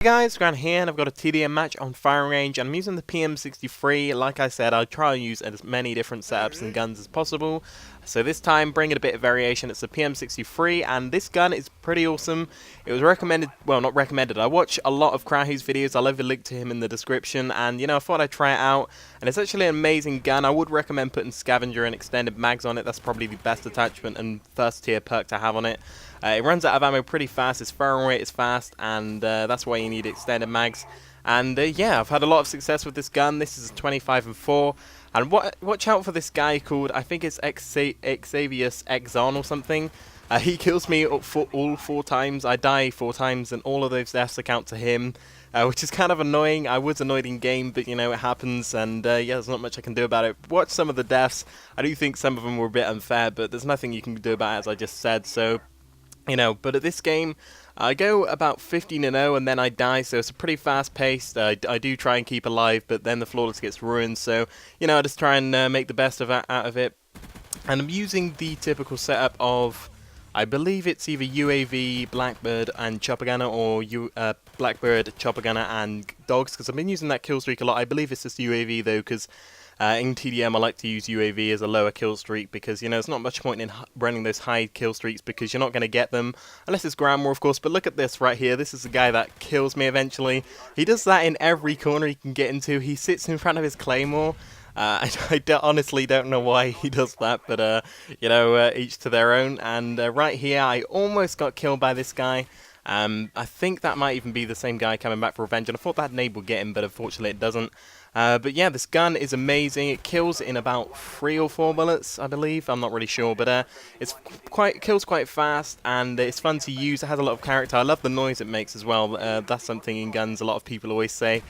Hey guys, Grant here, and I've got a TDM match on firing range, and I'm using the PM63. Like I said, I'll try and use as many different setups and guns as possible. So this time, bringing a bit of variation, it's the PM63, and this gun is pretty awesome. It was recommended, well, not recommended, I watch a lot of Crowhy's videos. I'll leave a link to him in the description, and I thought I'd try it out, and it's actually an amazing gun. I would recommend putting Scavenger and extended mags on it. That's probably the best attachment and first tier perk to have on it. It runs out of ammo pretty fast, its firing rate is fast, and that's why you need extended mags. And yeah, I've had a lot of success with this gun. This is a 25-4, and watch out for this guy called, I think it's Xavius Exon or something. He kills me all 4 times, I die 4 times, and all of those deaths account to him, which is kind of annoying. I was annoyed in game, but it happens, and yeah, there's not much I can do about it. Watch some of the deaths. I do think some of them were a bit unfair, but there's nothing you can do about it, as I just said, so but at this game, I go about 15-0 and then I die, so it's a pretty fast-paced. I do try and keep alive, but then the flawless gets ruined, so, I just try and make the best out of it. And I'm using the typical setup of, I believe it's either UAV, Blackbird, and Chopper Gunner, or Blackbird, Chopper Gunner, and Dogs, because I've been using that kill streak a lot. I believe it's just UAV, though, because in TDM, I like to use UAV as a lower kill streak because, there's not much point in running those high kill streaks because you're not going to get them, unless it's Grandma, of course. But look at this right here. This is the guy that kills me eventually. He does that in every corner he can get into. He sits in front of his Claymore. I honestly don't know why he does that, but, each to their own. And right here, I almost got killed by this guy. I think that might even be the same guy coming back for Avenger. I thought that nade would get him, but unfortunately it doesn't. But yeah, this gun is amazing. It kills in about 3 or 4 bullets, I believe. I'm not really sure, but it kills quite fast, and it's fun to use. It has a lot of character. I love the noise it makes as well. That's something in guns a lot of people always say.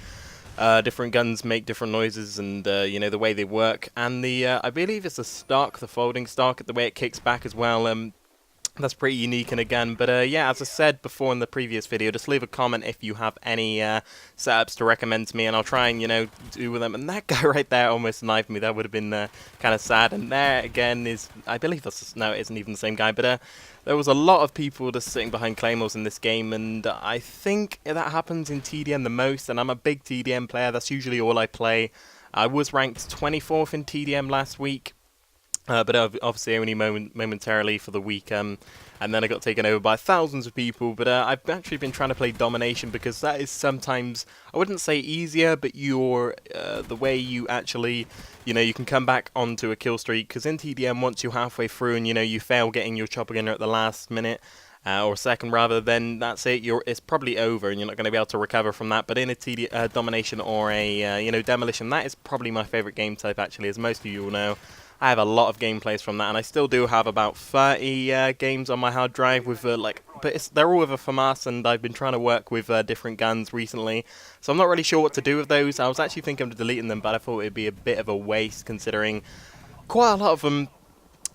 Different guns make different noises, and the way they work. And I believe it's a stock, the folding stock, the way it kicks back as well. That's pretty unique in a gun, but yeah, as I said before in the previous video, just leave a comment if you have any setups to recommend to me, and I'll try and, do with them. And that guy right there almost knifed me. That would have been kind of sad. And there again is, I believe that's, no, it isn't even the same guy, but there was a lot of people just sitting behind Claymores in this game, and I think that happens in TDM the most, and I'm a big TDM player. That's usually all I play. I was ranked 24th in TDM last week. But obviously only momentarily for the week, and then I got taken over by thousands of people. But I've actually been trying to play domination because that is sometimes, I wouldn't say easier, but the way you actually, you can come back onto a kill streak. Because in TDM, once you're halfway through and you fail getting your chopper gunner at the last minute, or second rather, then that's it. It's probably over, and you're not going to be able to recover from that. But in a domination or a demolition, that is probably my favorite game type actually, as most of you will know. I have a lot of gameplays from that, and I still do have about 30 games on my hard drive with but they're all with a FAMAS, and I've been trying to work with different guns recently, so I'm not really sure what to do with those. I was actually thinking of deleting them, but I thought it'd be a bit of a waste considering quite a lot of them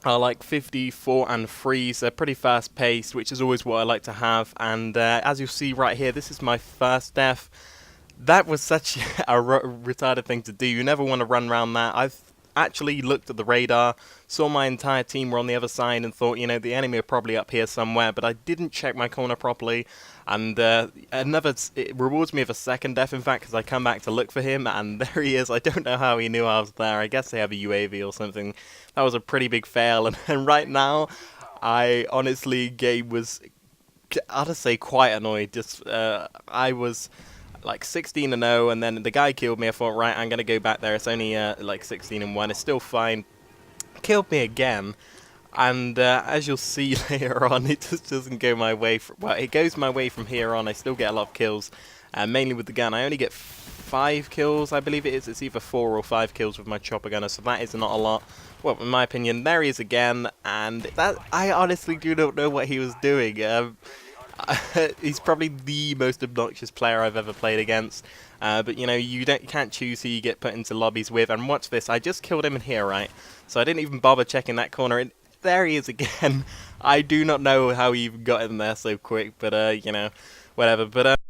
are like 54 and 3s. They're pretty fast paced, which is always what I like to have. And as you'll see right here, this is my first death. That was such a retarded thing to do. You never want to run around that. I've actually looked at the radar, saw my entire team were on the other side, and thought, the enemy are probably up here somewhere, but I didn't check my corner properly, and it rewards me with a second death, in fact, because I come back to look for him, and there he is. I don't know how he knew I was there. I guess they have a UAV or something. That was a pretty big fail, and right now, I honestly, game was, I'll just say, quite annoyed. I was like 16-0, and then the guy killed me. I thought, right, I'm gonna go back there. It's only like 16-1. It's still fine. Killed me again, and as you'll see later on, it just doesn't go my way. Well, it goes my way from here on. I still get a lot of kills, mainly with the gun. I only get 5 kills, I believe it is. It's either 4 or 5 kills with my chopper gunner, so that is not a lot. Well, in my opinion, there he is again, and that I honestly do not know what he was doing. He's probably the most obnoxious player I've ever played against, but you can't choose who you get put into lobbies with. And watch this, I just killed him in here, right? So I didn't even bother checking that corner, and there he is again. I do not know how he even got in there so quick, but whatever. But